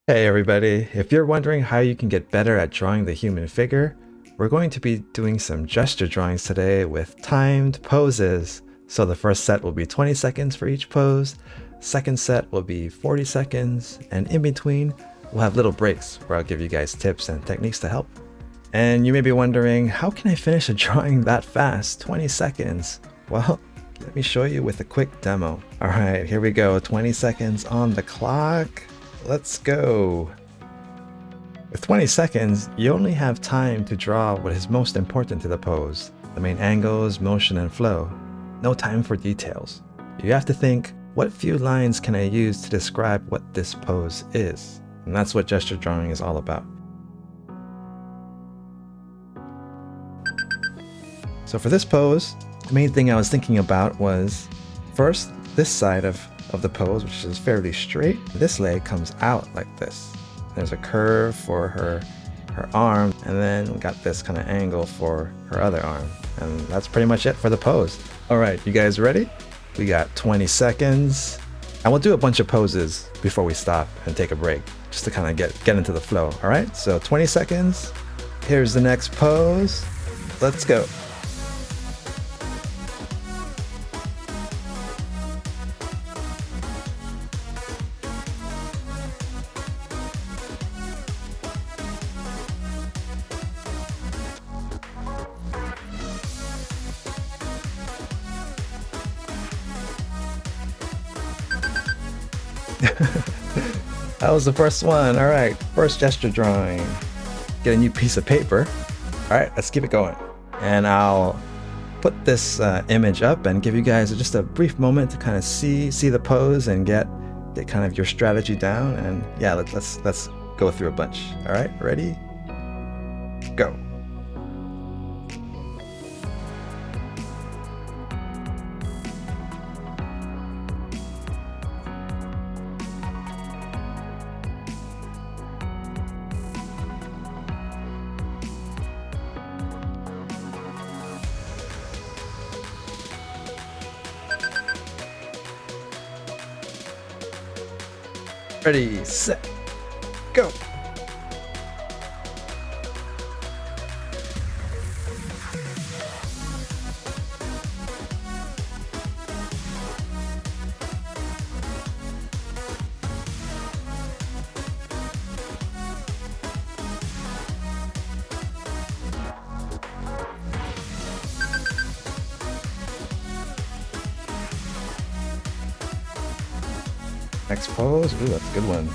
Hey everybody, if you're wondering how you can get better at drawing the human figure, we're going to be doing some gesture drawings today with timed poses. So the first set will be 20 seconds for each pose, second set will be 40 seconds, and in between we'll have little breaks where I'll give you guys tips and techniques to help. And you may be wondering, how can I finish a drawing that fast, 20 seconds? Well, let me show you with a quick demo. Alright, here we go, 20 seconds on the clock. Let's go. With 20 seconds, you only have time to draw what is most important to the pose, the main angles, motion, and flow. No time for details. You have to think, what few lines can I use to describe what this pose is? And that's what gesture drawing is all about. So for this pose, the main thing I was thinking about was, first, this side of the pose, which is fairly straight. This leg comes out like this. There's a curve for her arm, and then we got this kind of angle for her other arm. And that's pretty much it for the pose. All right, you guys ready? We got 20 seconds. And we'll do a bunch of poses before we stop and take a break, just to kind of get into the flow. All right, so 20 seconds. Here's the next pose. Let's go. That was the first one. All right, first gesture drawing. Get a new piece of paper. All right, let's keep it going. And I'll put this image up and give you guys just a brief moment to kind of see the pose and get kind of your strategy down. And yeah, let's go through a bunch. All right, ready? Go. Ready, set, go. Next pose, ooh, that's a good one.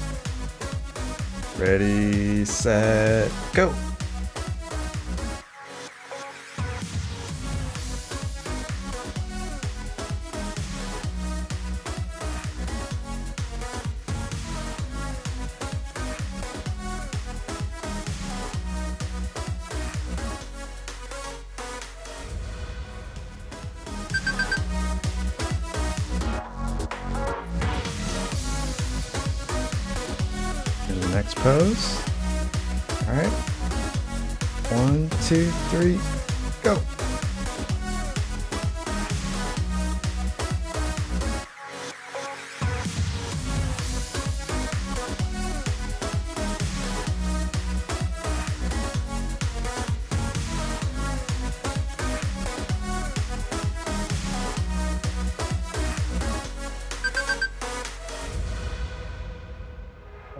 Ready, set, go. And the next pose. All right. 1, 2, 3, go.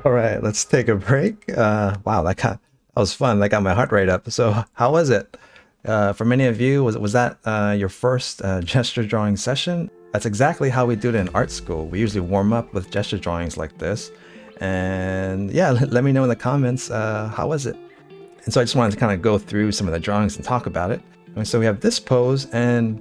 All right, let's take a break. Wow, that was fun. That got my heart rate up. So, how was it? For many of you, was that your first gesture drawing session? That's exactly how we do it in art school. We usually warm up with gesture drawings like this. And yeah, let me know in the comments, how was it? And so I just wanted to kind of go through some of the drawings and talk about it. And so we have this pose, and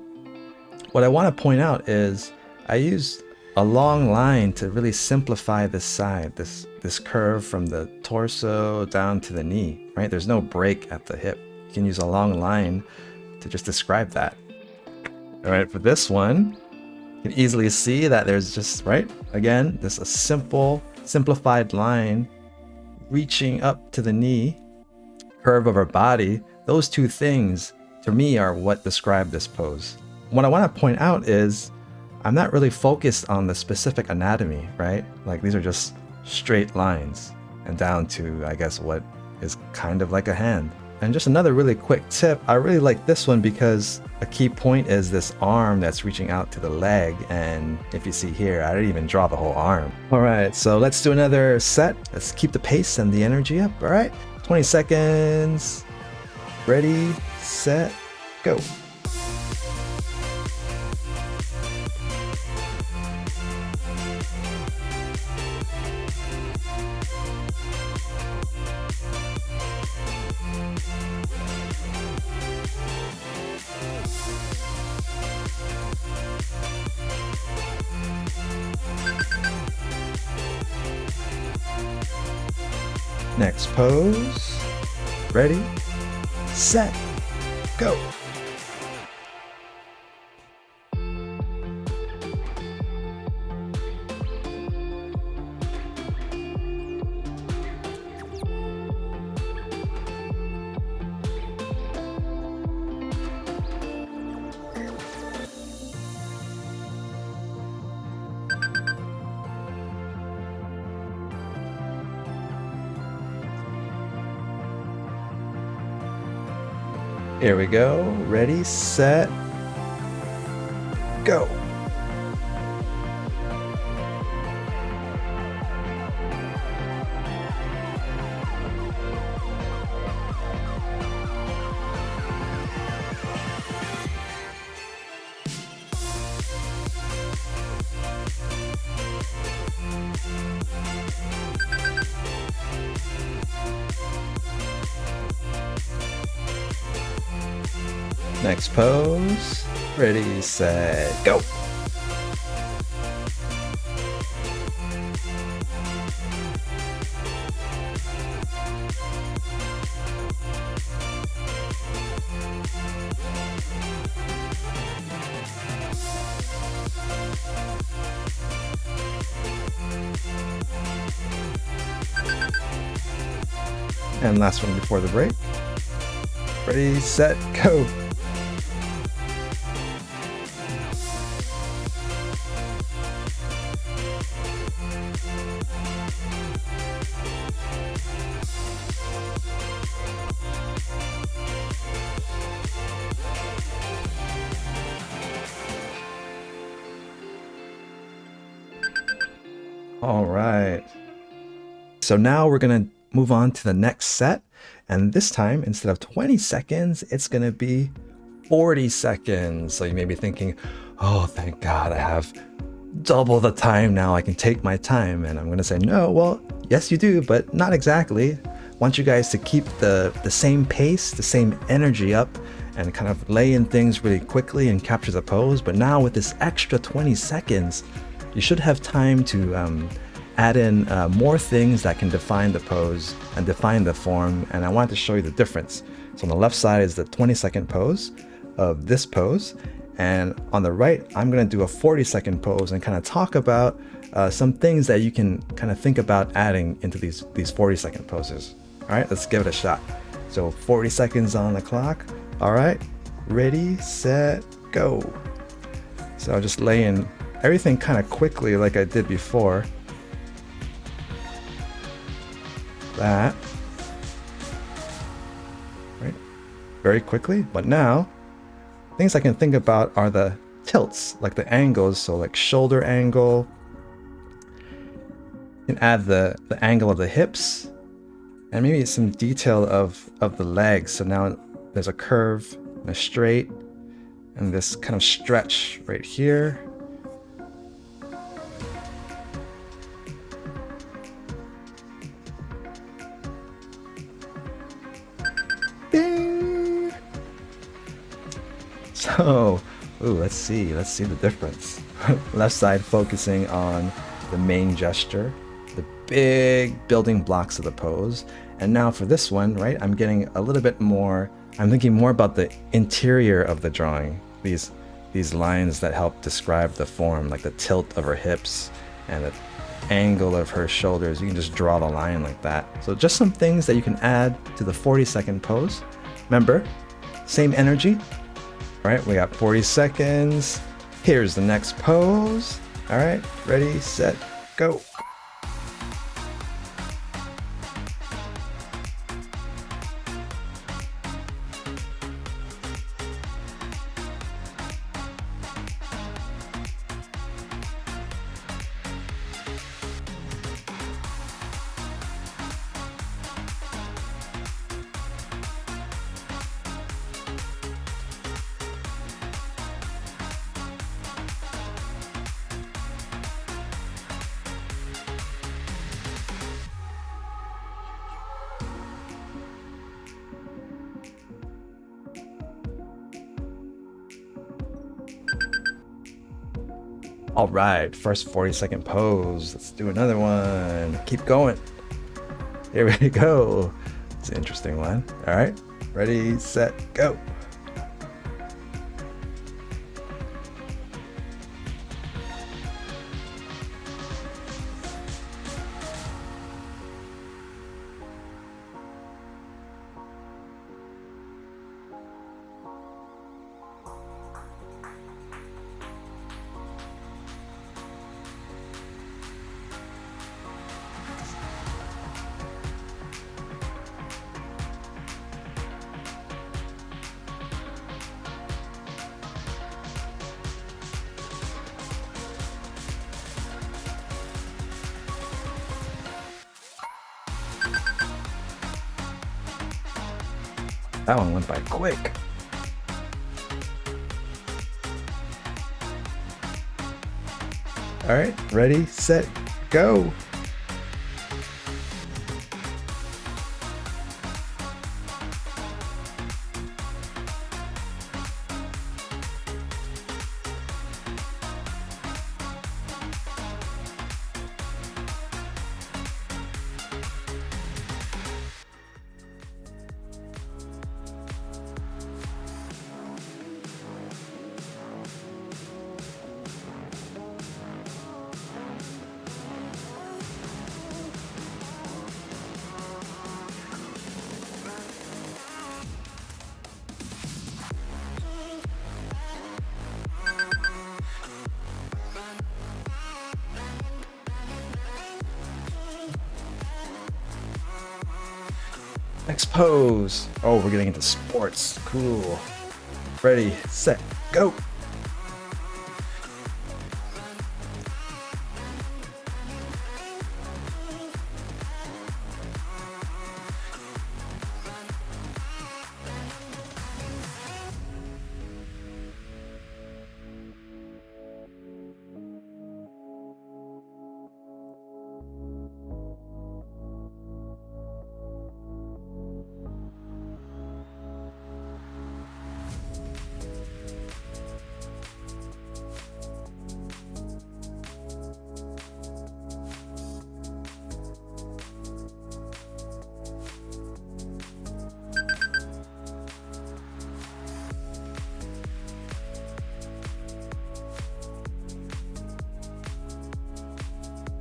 what I want to point out is I used a long line to really simplify this side, this curve from the torso down to the knee, right? There's no break at the hip. You can use a long line to just describe that. All right, for this one, you can easily see that there's just, right, again, this a simplified line reaching up to the knee, curve of her body. Those two things, to me, are what describe this pose. What I want to point out is I'm not really focused on the specific anatomy, right? Like, these are just straight lines. and down to, I guess, what is kind of like a hand. And just another really quick tip, I really like this one because a key point is this arm that's reaching out to the leg. And if you see here, I didn't even draw the whole arm. All right, so let's do another set. Let's keep the pace and the energy up. All right, 20 seconds. Ready, set, go. Next pose. Ready, set, go. Here we go. Ready, set, go. Next pose. Ready, set, go. And last one before the break. Ready, set, go. All right. So now we're going to move on to the next set. And this time, instead of 20 seconds, it's going to be 40 seconds. So you may be thinking, oh, thank God, I have double the time now. I can take my time. And I'm going to say, no, well, yes, you do, but not exactly. I want you guys to keep the same pace, the same energy up, and kind of lay in things really quickly and capture the pose. But now with this extra 20 seconds, you should have time to add in more things that can define the pose and define the form. And I wanted to show you the difference. So on the left side is the 20-second pose of this pose. And on the right, I'm going to do a 40-second pose and kind of talk about some things that you can kind of think about adding into these 40-second poses. All right, let's give it a shot. So 40 seconds on the clock. All right, ready, set, go. So I'll just lay in everything kind of quickly like I did before. That. Right? Very quickly. But now, things I can think about are the tilts, like the angles. So like shoulder angle. You can add the angle of the hips. And maybe some detail of the legs. So now there's a curve, and a straight, and this kind of stretch right here. Ding! So, let's see the difference. Left side focusing on the main gesture, the big building blocks of the pose. And now for this one, right, I'm getting a little bit more, I'm thinking more about the interior of the drawing. These lines that help describe the form, like the tilt of her hips and the angle of her shoulders. You can just draw the line like that. So just some things that you can add to the 40-second pose. Remember, same energy, right? We got 40 seconds. Here's the next pose. All right, ready, set, go. All right, first 40-second pose. Let's do another one. Keep going. Here we go. It's an interesting one. All right, ready, set, go. That one went by quick. All right, ready, set, go. Next pose. Oh, we're getting into sports. Cool. Ready, set, go.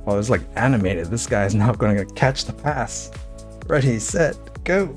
Oh, it's like animated. This guy's not going to catch the pass. Ready, set, go.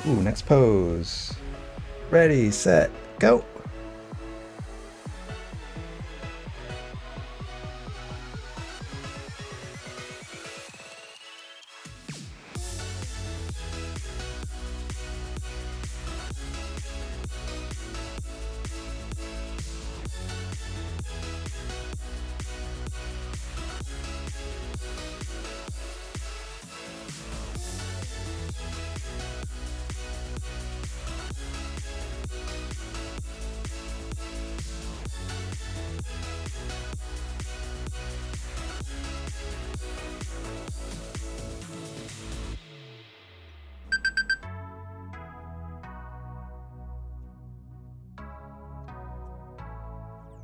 Ooh, next pose. Ready, set, go.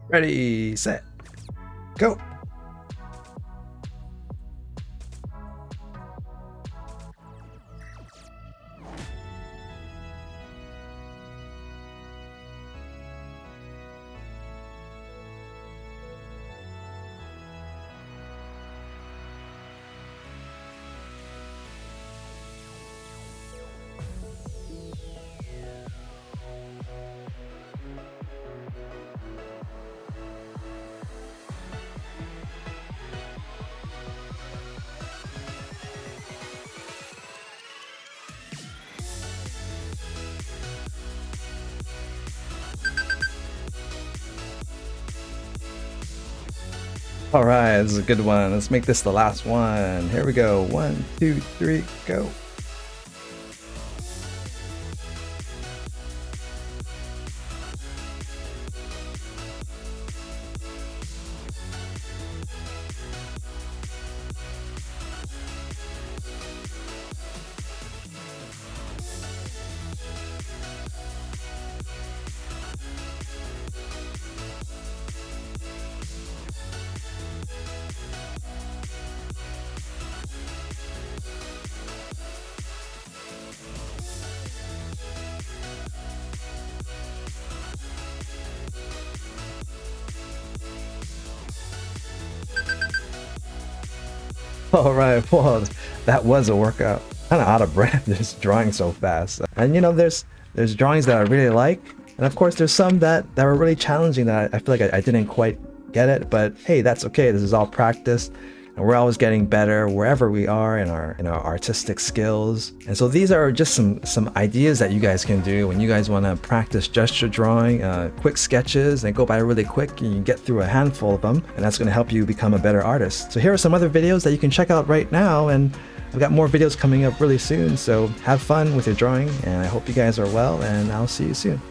Ready, set, go. All right, this is a good one. Let's make this the last one. Here we go. 1, 2, 3, go. All right, well, that was a workout. Kind of out of breath just drawing so fast. And you know, there's drawings that I really like, and of course there's some that were really challenging that I feel like I didn't quite get it. But hey, that's okay. This is all practice, and we're always getting better wherever we are in our artistic skills. And so these are just some ideas that you guys can do when you guys want to practice gesture drawing, quick sketches. They go by really quick, and you get through a handful of them, and that's going to help you become a better artist. So here are some other videos that you can check out right now, and I've got more videos coming up really soon. So have fun with your drawing, and I hope you guys are well, and I'll see you soon.